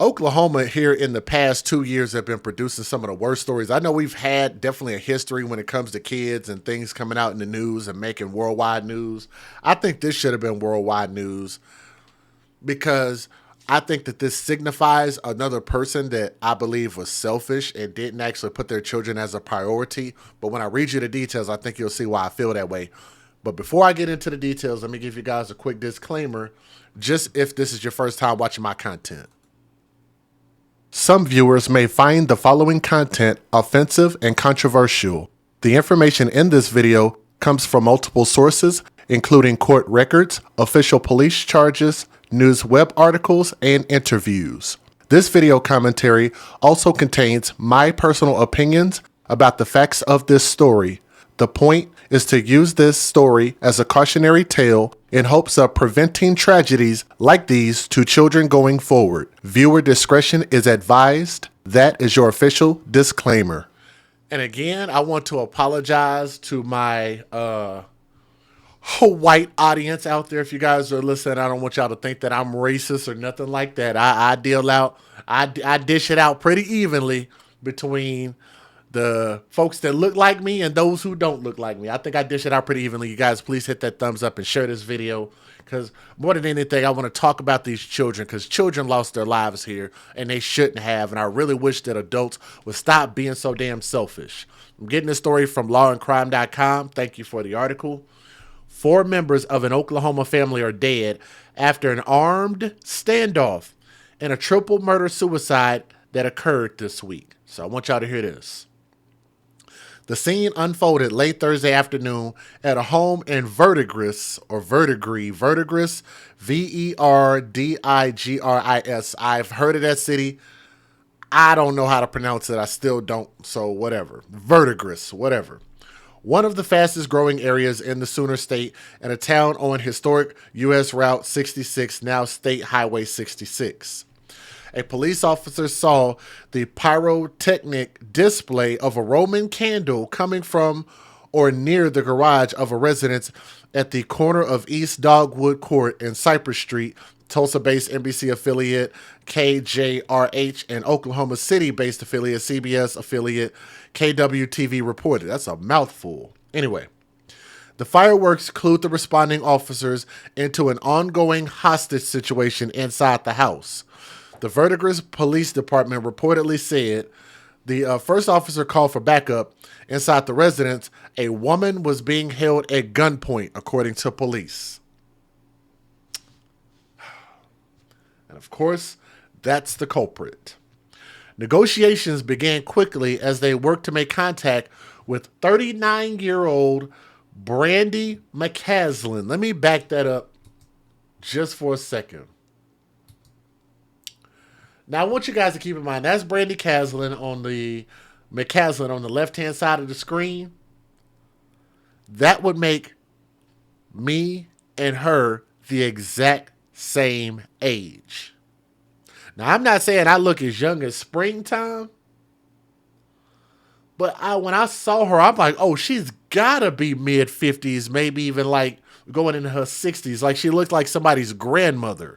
Oklahoma here in the past 2 years have been producing some of the worst stories. I know we've had definitely a history when it comes to kids and things coming out in the news and making worldwide news. I think this should have been worldwide news because I think that this signifies another person that I believe was selfish and didn't actually put their children as a priority. But when I read you the details, I think you'll see why I feel that way. But before I get into the details, let me give you guys a quick disclaimer, just if this is your first time watching my content. Some viewers may find the following content offensive and controversial. The information in this video comes from multiple sources, including court records, official police charges, news web articles, and interviews. This video commentary also contains my personal opinions about the facts of this story. The point is to use this story as a cautionary tale in hopes of preventing tragedies like these to children going forward. Viewer discretion is advised. That is your official disclaimer. And again, I want to apologize to my white audience out there. If you guys are listening, I don't want y'all to think that I'm racist or nothing like that. I dish it out pretty evenly between the folks that look like me and those who don't look like me. I think I dish it out pretty evenly. You guys, please hit that thumbs up and share this video, because more than anything, I want to talk about these children, because children lost their lives here and they shouldn't have. And I really wish that adults would stop being so damn selfish. I'm getting this story from lawandcrime.com. Thank you for the article. 4 members of an Oklahoma family are dead after an armed standoff and a triple murder-suicide that occurred this week. So I want y'all to hear this. The scene unfolded late Thursday afternoon at a home in Verdigris, Verdigris. I've heard of that city. I don't know how to pronounce it. I still don't, so whatever. Verdigris, whatever. One of the fastest growing areas in the Sooner State and a town on historic U.S. Route 66, now State Highway 66. A police officer saw the pyrotechnic display of a Roman candle coming from or near the garage of a residence at the corner of East Dogwood Court and Cypress Street, Tulsa-based NBC affiliate KJRH and Oklahoma City-based affiliate CBS affiliate KWTV reported. That's a mouthful. Anyway, the fireworks clued the responding officers into an ongoing hostage situation inside the house. The Verdigris Police Department reportedly said the first officer called for backup. Inside the residence, a woman was being held at gunpoint, according to police. And of course, that's the culprit. Negotiations began quickly as they worked to make contact with 39-year-old Brandy Mccaslin. Let me back that up just for a second. Now, I want you guys to keep in mind, that's Brandy Mccaslin on the left-hand side of the screen. That would make me and her the exact same age. Now, I'm not saying I look as young as springtime, but when I saw her, I'm like, oh, she's got to be mid-50s, maybe even like going into her 60s. Like, she looked like somebody's grandmother.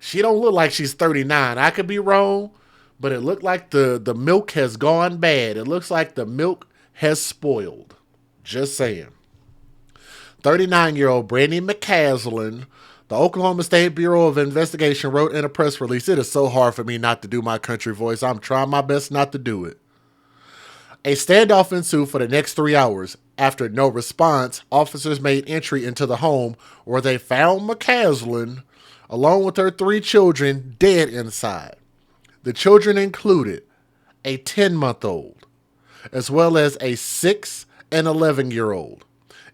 She don't look like she's 39. I could be wrong, but it looked like the milk has gone bad. It looks like the milk has spoiled. Just saying. 39-year-old Brandy Mccaslin, the Oklahoma State Bureau of Investigation wrote in a press release, it is so hard for me not to do my country voice. I'm trying my best not to do it. A standoff ensued for the next 3 hours. After no response, officers made entry into the home where they found Mccaslin along with her 3 children dead inside. The children included a 10-month-old, as well as a 6 and 11-year-old.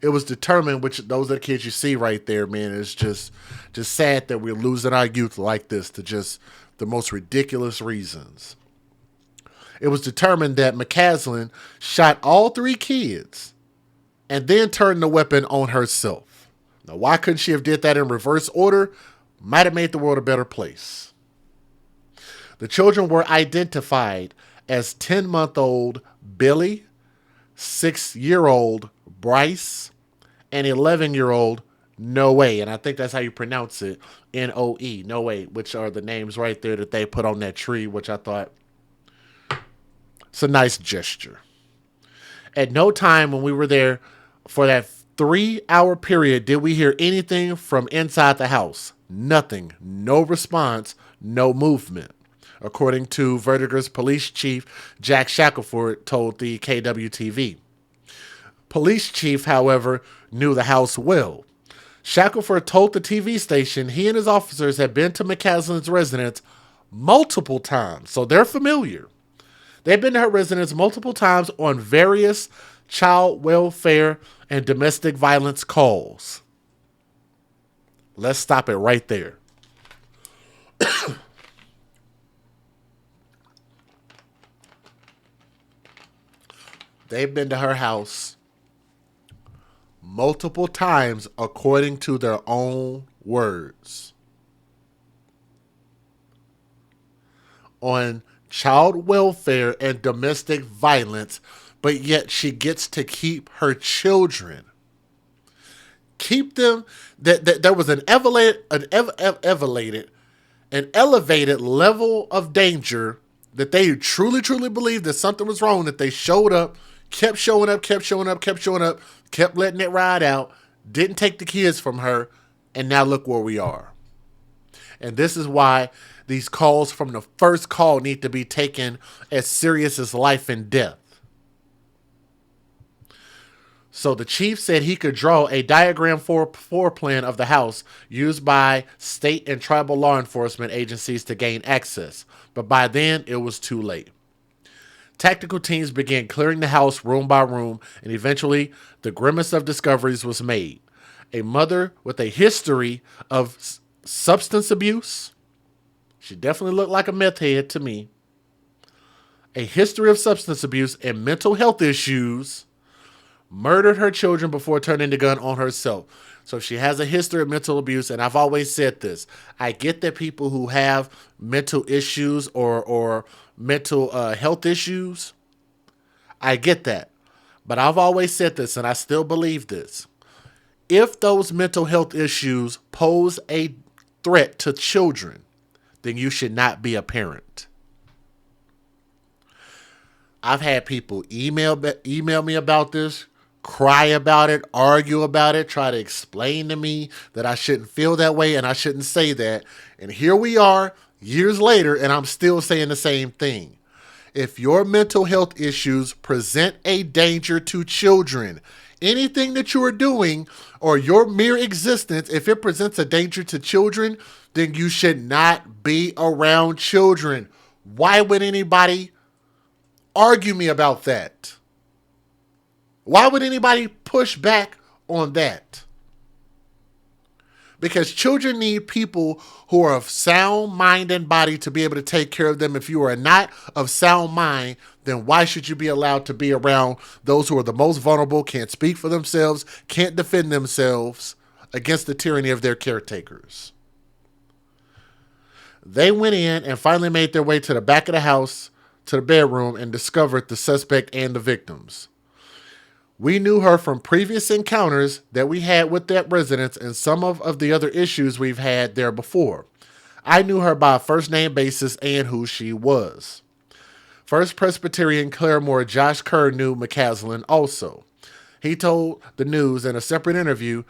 It was determined, which those are the kids you see right there, man. It's just sad that we're losing our youth like this to just the most ridiculous reasons. It was determined that Mccaslin shot all 3 kids and then turned the weapon on herself. Now, why couldn't she have did that in reverse order? Might have made the world a better place. The children were identified as 10-month-old Billy, 6-year-old Bryce, and 11-year-old Noe, and I think that's how you pronounce it, Noe, Noe, which are the names right there that they put on that tree, which I thought it's a nice gesture. At no time when we were there for that 3 hour period did we hear anything from inside the house. Nothing. No response. No movement. According to Vertiger's police chief, Jack Shackelford told the KWTV. Police chief, however, knew the house well. Shackelford told the TV station he and his officers had been to McCaslin's residence multiple times, so they're familiar. They've been to her residence multiple times on various child welfare and domestic violence calls. Let's stop it right there. They've been to her house multiple times according to their own words on child welfare and domestic violence, but yet she gets to keep her children. Keep them. That there was an elevated level of danger that they truly believed that something was wrong, that they showed up, kept showing up, kept letting it ride out, didn't take the kids from her, and now look where we are. And this is why these calls from the first call need to be taken as serious as life and death. So the chief said he could draw a diagram floor plan of the house used by state and tribal law enforcement agencies to gain access. But by then, it was too late. Tactical teams began clearing the house room by room, and eventually the grimmest of discoveries was made. A mother with a history of substance abuse. She definitely looked like a meth head to me. A history of substance abuse and mental health issues. Murdered her children before turning the gun on herself. So she has a history of mental abuse, and I've always said this. I get that people who have mental issues or mental health issues, I get that. But I've always said this, and I still believe this. If those mental health issues pose a threat to children, then you should not be a parent. I've had people email me about this, cry about it, argue about it, try to explain to me that I shouldn't feel that way and I shouldn't say that. And here we are years later, and I'm still saying the same thing. If your mental health issues present a danger to children, anything that you are doing or your mere existence, if it presents a danger to children, then you should not be around children. Why would anybody argue me about that? Why would anybody push back on that? Because children need people who are of sound mind and body to be able to take care of them. If you are not of sound mind, then why should you be allowed to be around those who are the most vulnerable, can't speak for themselves, can't defend themselves against the tyranny of their caretakers? They went in and finally made their way to the back of the house, to the bedroom, and discovered the suspect and the victims. We knew her from previous encounters that we had with that residence and some of the other issues we've had there before. I knew her by a first name basis and who she was. First Presbyterian Claremore Josh Kerr knew Mccaslin also. He told the news in a separate interview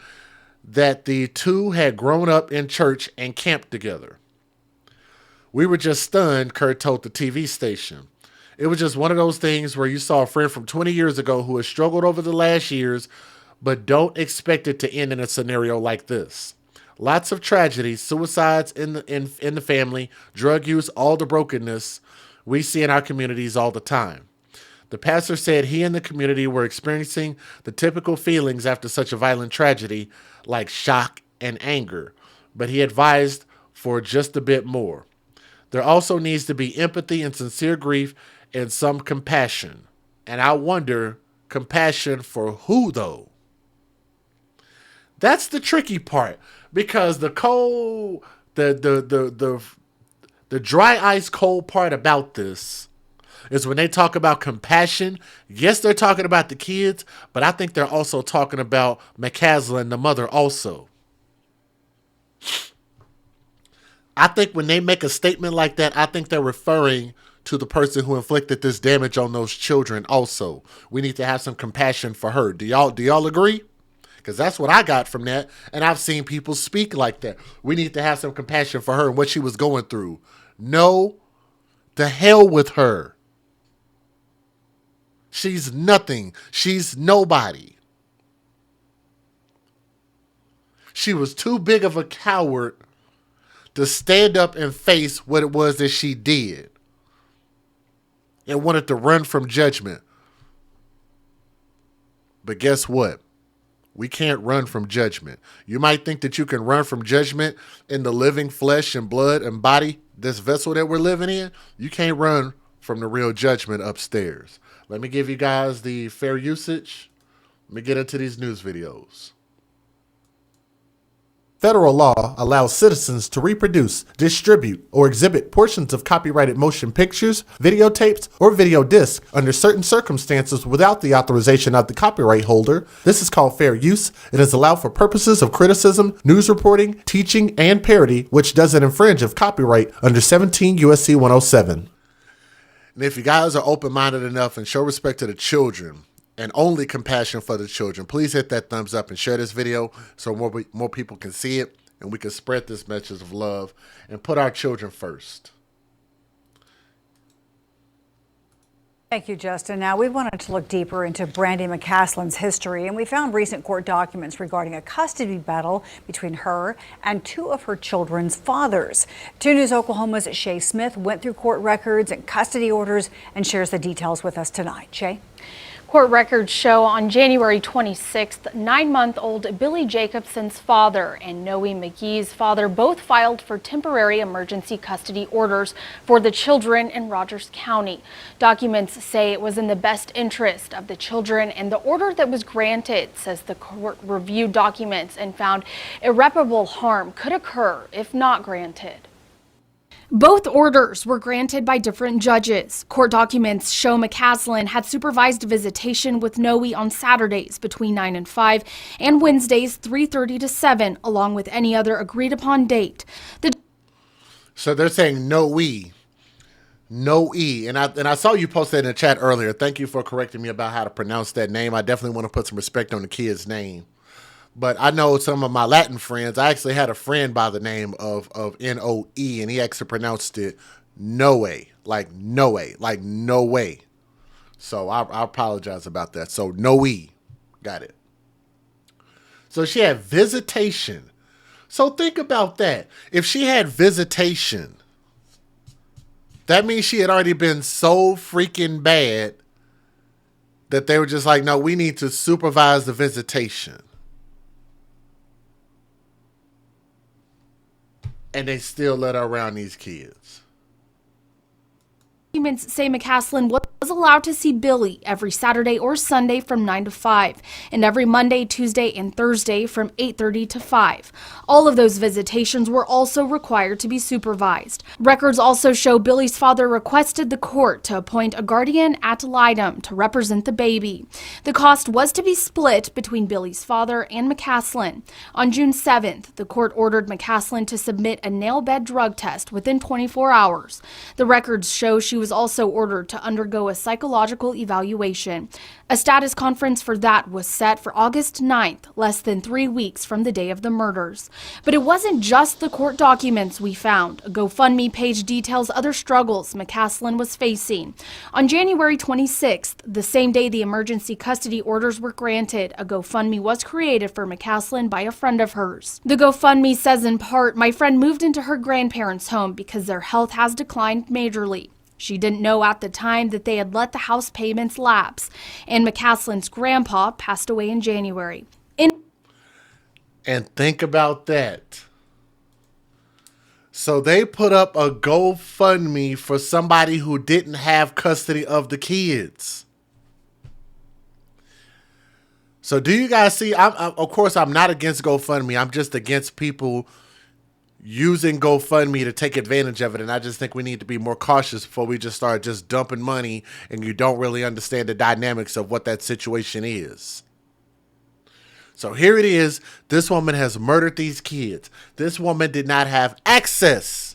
that the two had grown up in church and camped together. We were just stunned, Kerr told the TV station. It was just one of those things where you saw a friend from 20 years ago who has struggled over the last years, but don't expect it to end in a scenario like this. Lots of tragedies, suicides in the family, drug use, all the brokenness we see in our communities all the time. The pastor said he and the community were experiencing the typical feelings after such a violent tragedy, like shock and anger, but he advised for just a bit more. There also needs to be empathy and sincere grief and some compassion. And I wonder, compassion for who though? That's the tricky part, because the cold, the dry ice cold part about this is when they talk about compassion. Yes, they're talking about the kids, but I think they're also talking about Mccaslin, the mother, also. I think when they make a statement like that, I think they're referring to the person who inflicted this damage on those children also. We need to have some compassion for her. Do y'all agree? Because that's what I got from that. And I've seen people speak like that. We need to have some compassion for her and what she was going through. No, to hell with her. She's nothing. She's nobody. She was too big of a coward to stand up and face what it was that she did and wanted to run from judgment. But guess what? We can't run from judgment. You might think that you can run from judgment in the living flesh and blood and body, this vessel that we're living in. You can't run from the real judgment upstairs. Let me give you guys the fair usage. Let me get into these news videos. Federal law allows citizens to reproduce, distribute, or exhibit portions of copyrighted motion pictures, videotapes, or video discs under certain circumstances without the authorization of the copyright holder. This is called fair use. It is allowed for purposes of criticism, news reporting, teaching, and parody, which doesn't infringe of copyright under 17 U.S.C. 107. And if you guys are open-minded enough and show respect to the children, and only compassion for the children, please hit that thumbs up and share this video so more people can see it and we can spread this message of love and put our children first. Thank you, Justin. Now, we wanted to look deeper into Brandy Mccaslin's history, and we found recent court documents regarding a custody battle between her and two of her children's fathers. 2 News Oklahoma's Shay Smith went through court records and custody orders and shares the details with us tonight. Shay? Court records show on January 26th, 9-month-old Billy Jacobson's father and Noe McGee's father both filed for temporary emergency custody orders for the children in Rogers County. Documents say it was in the best interest of the children, and the order that was granted says the court reviewed documents and found irreparable harm could occur if not granted. Both orders were granted by different judges. Court documents show Mccaslin had supervised visitation with Noe on Saturdays between 9 and 5 and Wednesdays 3:30 to 7, along with any other agreed upon date. So they're saying Noe, and I saw you post that in the chat earlier. Thank you for correcting me about how to pronounce that name. I definitely want to put some respect on the kid's name. But I know some of my Latin friends. I actually had a friend by the name of N-O-E, and he actually pronounced it Noe, like Noe, like no way. So I apologize about that. So Noe, got it. So she had visitation. So think about that. If she had visitation, that means she had already been so freaking bad that they were just like, no, we need to supervise the visitation. And they still let her around these kids. Documents say Mccaslin was allowed to see Billy every Saturday or Sunday from 9 to 5, and every Monday, Tuesday, and Thursday from 8:30 to 5. All of those visitations were also required to be supervised. Records also show Billy's father requested the court to appoint a guardian ad litem to represent the baby. The cost was to be split between Billy's father and Mccaslin. On June 7th, the court ordered Mccaslin to submit a nail bed drug test within 24 hours. The records show she was also ordered to undergo a psychological evaluation. A status conference for that was set for August 9th, less than 3 weeks from the day of the murders. But it wasn't just the court documents we found. A GoFundMe page details other struggles Mccaslin was facing. On January 26th, the same day the emergency custody orders were granted, a GoFundMe was created for Mccaslin by a friend of hers. The GoFundMe says in part, "My friend moved into her grandparents' home because their health has declined majorly. She didn't know at the time that they had let the house payments lapse, and Mccaslin's grandpa passed away in January." And think about that. So they put up a GoFundMe for somebody who didn't have custody of the kids. So do you guys see? Of course, I'm not against GoFundMe. I'm just against people using GoFundMe to take advantage of it. And I just think we need to be more cautious before we just start just dumping money and you don't really understand the dynamics of what that situation is. So here it is. This woman has murdered these kids. This woman did not have access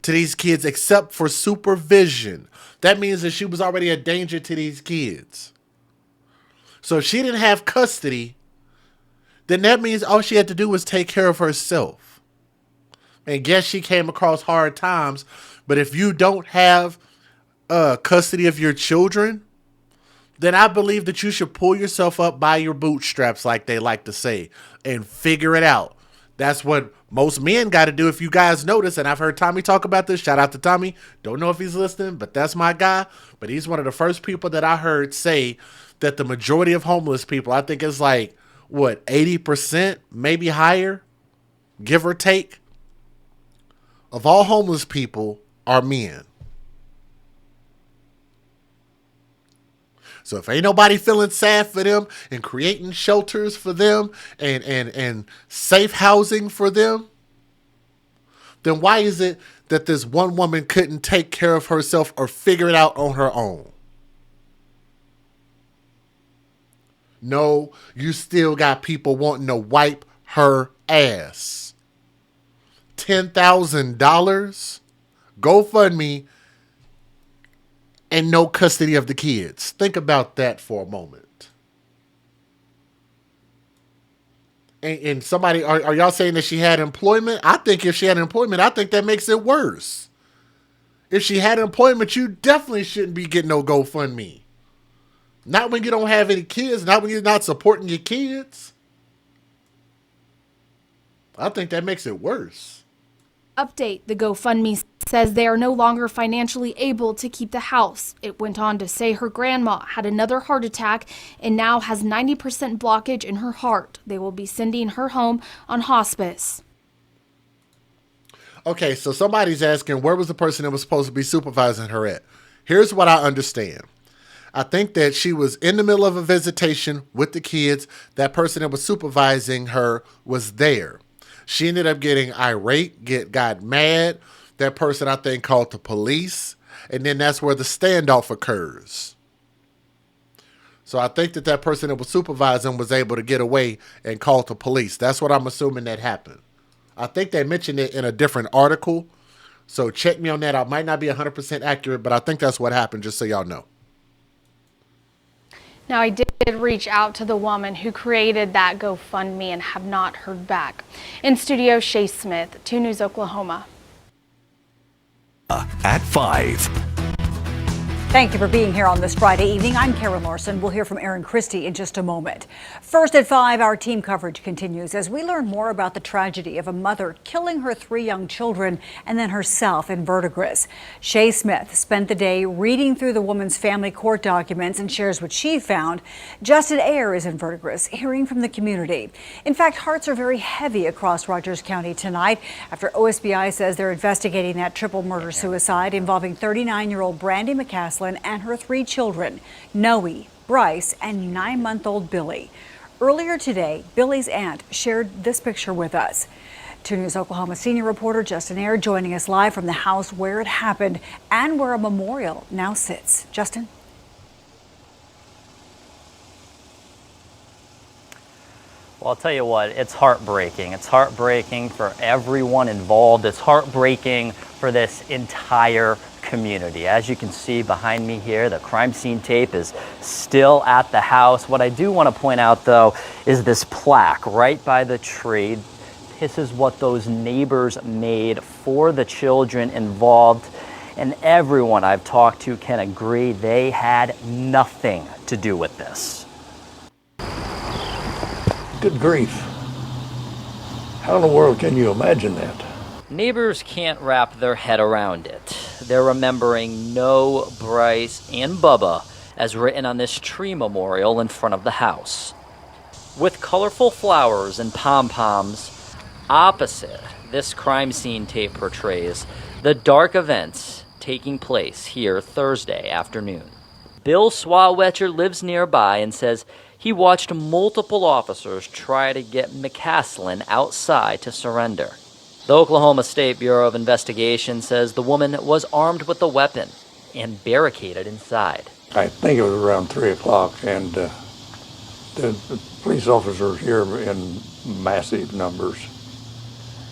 to these kids except for supervision. That means that she was already a danger to these kids. So if she didn't have custody, then that means all she had to do was take care of herself. And yes, she came across hard times, but if you don't have custody of your children, then I believe that you should pull yourself up by your bootstraps, like they like to say, and figure it out. That's what most men got to do. If you guys notice, and I've heard Tommy talk about this, shout out to Tommy. Don't know if he's listening, but that's my guy. But he's one of the first people that I heard say that the majority of homeless people, I think it's like, 80%, maybe higher, give or take, of all homeless people are men. So if ain't nobody feeling sad for them and creating shelters for them and safe housing for them, then why is it that this one woman couldn't take care of herself or figure it out on her own? No, you still got people wanting to wipe her ass. $10,000 GoFundMe and no custody of the kids. Think about that for a moment. And somebody, are y'all saying that she had employment? I think if she had employment, I think that makes it worse. If she had employment, you definitely shouldn't be getting no GoFundMe. Not when you don't have any kids, not when you're not supporting your kids. I think that makes it worse. Update, the GoFundMe says they are no longer financially able to keep the house. It went on to say her grandma had another heart attack and now has 90% blockage in her heart. They will be sending her home on hospice. Okay, so somebody's asking, where was the person that was supposed to be supervising her at? Here's what I understand. I think that she was in the middle of a visitation with the kids. That person that was supervising her was there. She ended up getting irate, got mad. That person, I think, called the police. And then that's where the standoff occurs. So I think that person that was supervising was able to get away and call the police. That's what I'm assuming that happened. I think they mentioned it in a different article. So check me on that. I might not be 100% accurate, but I think that's what happened, just so y'all know. Now, I did reach out to the woman who created that GoFundMe and have not heard back. In studio, Shay Smith, 2 News Oklahoma. At 5. Thank you for being here on this Friday evening. I'm Karen Larson. We'll hear from Aaron Christie in just a moment. First at 5, our team coverage continues as we learn more about the tragedy of a mother killing her 3 young children and then herself in Verdigris. Shay Smith spent the day reading through the woman's family court documents and shares what she found. Justin Ayer is in Verdigris, hearing from the community. In fact, hearts are very heavy across Rogers County tonight after OSBI says they're investigating that triple murder-suicide involving 39-year-old Brandy Mccaslin and her 3 children, Noe, Bryce, and 9-month-old Billy. Earlier today, Billy's aunt shared this picture with us. 2 News Oklahoma senior reporter Justin Ayer joining us live from the house where it happened and where a memorial now sits. Justin? Well, I'll tell you what, it's heartbreaking. It's heartbreaking for everyone involved. It's heartbreaking for this entire community. As you can see behind me here, the crime scene tape is still at the house. What I do want to point out, though, is this plaque right by the tree. This is what those neighbors made for the children involved. And everyone I've talked to can agree they had nothing to do with this. Good grief. How in the world can you imagine that? Neighbors can't wrap their head around it. They're remembering Noe, Bryce, and Bubba as written on this tree memorial in front of the house. With colorful flowers and pom-poms, opposite this crime scene tape portrays the dark events taking place here Thursday afternoon. Bill Swawetcher lives nearby and says he watched multiple officers try to get Mccaslin outside to surrender. The Oklahoma State Bureau of Investigation says the woman was armed with a weapon and barricaded inside. I think it was around 3 o'clock, and the Police officers here in massive numbers.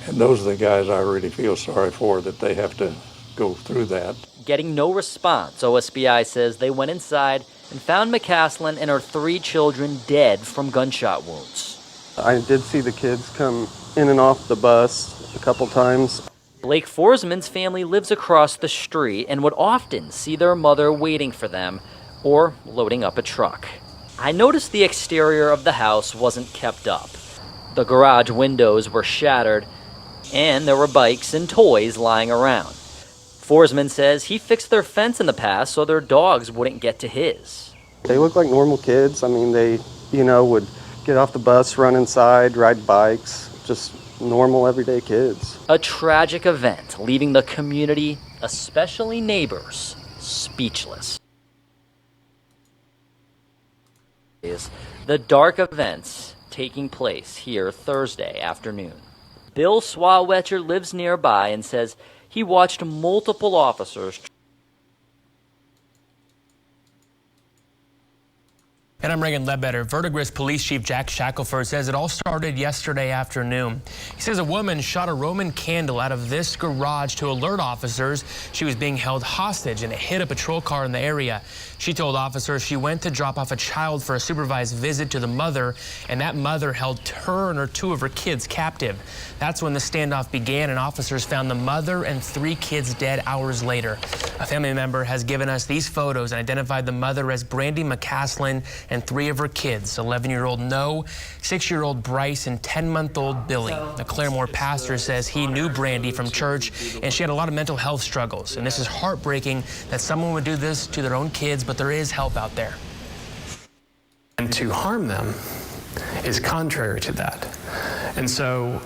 And those are the guys I really feel sorry for, that they have to go through that. Getting no response, OSBI says they went inside and found Mccaslin and her 3 children dead from gunshot wounds. I did see the kids come in and off the bus a couple times. Blake Forsman's family lives across the street and would often see their mother waiting for them or loading up a truck. I noticed the exterior of the house wasn't kept up. The garage windows were shattered and there were bikes and toys lying around. Forsman says he fixed their fence in the past so their dogs wouldn't get to his. They look like normal kids. I mean, they, would get off the bus, run inside, ride bikes, just normal everyday kids. A tragic event leaving the community, especially neighbors, speechless. The dark events taking place here Thursday afternoon. Bill Swawetcher lives nearby and says he watched multiple officers. And I'm Reagan Ledbetter. Verdigris Police Chief Jack Shackelford says it all started yesterday afternoon. He says a woman shot a Roman candle out of this garage to alert officers she was being held hostage, and it hit a patrol car in the area. She told officers she went to drop off a child for a supervised visit to the mother, and that mother held her and 2 of her kids captive. That's when the standoff began, and officers found the mother and 3 kids dead hours later. A family member has given us these photos and identified the mother as Brandy Mccaslin and 3 of her kids, 11-year-old Noe, 6-year-old Bryce, and 10-month-old Billy. The Claremore pastor says he knew Brandy from church, and she had a lot of mental health struggles. And this is heartbreaking that someone would do this to their own kids, but there is help out there. And to harm them is contrary to that. And so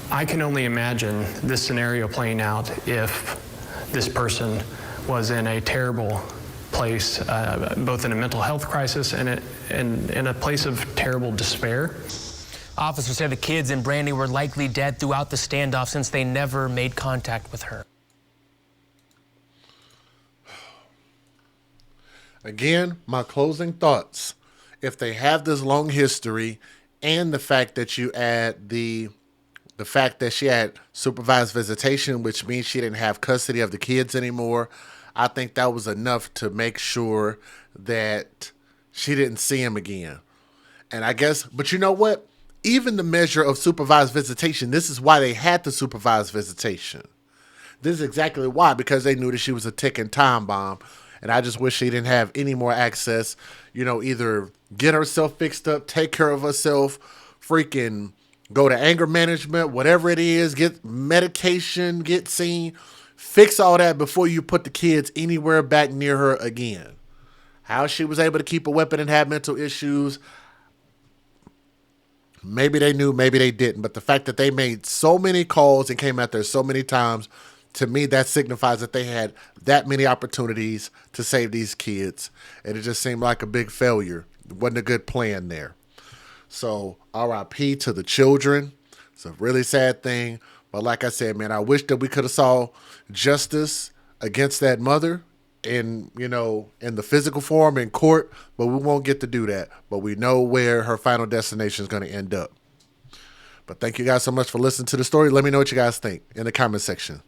I can only imagine this scenario playing out if this person was in a terrible place, both in a mental health crisis and in a place of terrible despair. Officers say the kids and Brandy were likely dead throughout the standoff since they never made contact with her. Again, my closing thoughts. If they have this long history and the fact that you add the fact that she had supervised visitation, which means she didn't have custody of the kids anymore, I think that was enough to make sure that she didn't see him again. And I guess, but you know what? Even the measure of supervised visitation, this is why they had the supervised visitation. This is exactly why, because they knew that she was a ticking time bomb. And I just wish she didn't have any more access, either get herself fixed up, take care of herself, freaking go to anger management, whatever it is, get medication, get seen, fix all that before you put the kids anywhere back near her again. How she was able to keep a weapon and have mental issues, maybe they knew, maybe they didn't. But the fact that they made so many calls and came out there so many times, to me, that signifies that they had that many opportunities to save these kids. And it just seemed like a big failure. It wasn't a good plan there. So RIP to the children. It's a really sad thing. But like I said, man, I wish that we could have saw justice against that mother in the physical form in court, but we won't get to do that. But we know where her final destination is going to end up. But thank you guys so much for listening to the story. Let me know what you guys think in the comment section.